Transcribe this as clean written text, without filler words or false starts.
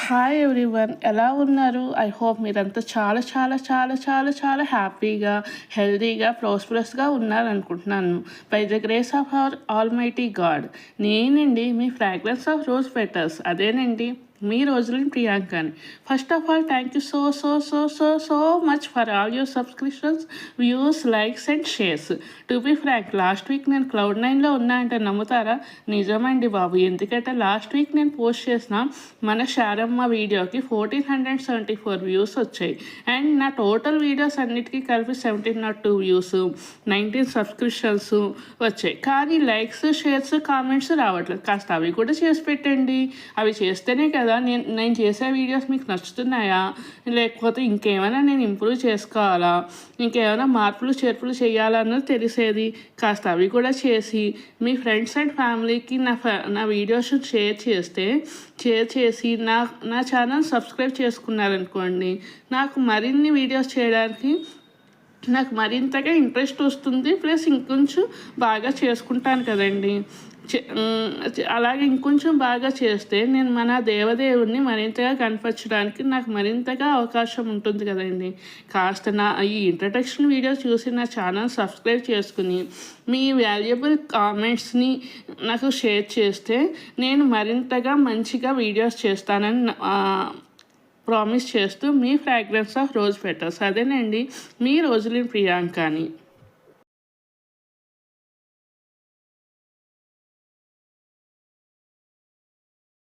Hi everyone, ఎలా ఉన్నారు? I hope మీరంతా చాలా చాలా చాలా చాలా చాలా హ్యాపీగా, హెల్తీగా, ప్రాస్పరస్గా ఉన్నారనుకుంటున్నాను. By the grace of our almighty God. నేనండి మీ ఫ్రాగ్రెన్స్ ఆఫ్ రోజ్ పెటల్స్. అదేనండి మీ రోజులని ప్రియాంకని. First of all thank you so so so so so much for all your subscriptions, views, likes and shares. To be frank, last week నేను Cloud9లో ఉన్నా అంటే నమ్ముతారా? నిజమండి బాబు. ఎందుకంటే లాస్ట్ వీక్ నేను పోస్ట్ చేసిన మన శారమ్మ వీడియోకి 1474 వ్యూస్ వచ్చాయి. అండ్ నా టోటల్ వీడియోస్ అన్నిటికీ కలిపి 1702 వ్యూస్, 19 సబ్స్క్రిప్షన్స్ వచ్చాయి. కానీ లైక్స్, షేర్స్, కామెంట్స్ రావట్లేదు. కాస్త అవి కూడా చేసి పెట్టండి. అవి చేస్తేనే కదా నేను చేసే వీడియోస్ మీకు నచ్చుతున్నాయా, లేకపోతే ఇంకేమైనా నేను ఇంప్రూవ్ చేసుకోవాలా, ఇంకేమైనా మార్పులు చేర్పులు చేయాలన్నది తెలిసేది. కాస్త అవి కూడా చేసి మీ ఫ్రెండ్స్ అండ్ ఫ్యామిలీకి నా వీడియోస్ షేర్ చేసి నా ఛానల్ సబ్స్క్రైబ్ చేసుకున్నారనుకోండి, నాకు మరిన్ని వీడియోస్ చేయడానికి నాకు మరింతగా ఇంట్రెస్ట్ వస్తుంది. ప్లస్ ఇంకొంచెం బాగా చేసుకుంటాను కదండి. అలాగే ఇంకొంచెం బాగా చేస్తే నేను మన దేవదేవుడిని మరింతగా కనపరచడానికి నాకు మరింతగా అవకాశం ఉంటుంది కదండి. కాస్త ఈ ఇంట్రడక్షన్ వీడియో చూసి నా ఛానల్ సబ్స్క్రైబ్ చేసుకుని మీ వాల్యుబుల్ కామెంట్స్ని నాకు షేర్ చేస్తే నేను మరింతగా మంచిగా వీడియోస్ చేస్తానని ప్రామిస్ చేస్తూ మీ ఫ్రాగ్రెన్స్ ఆఫ్ రోజ్ పెటల్స్. అదేనండి మీ రోజులిన్ ప్రియాంకని.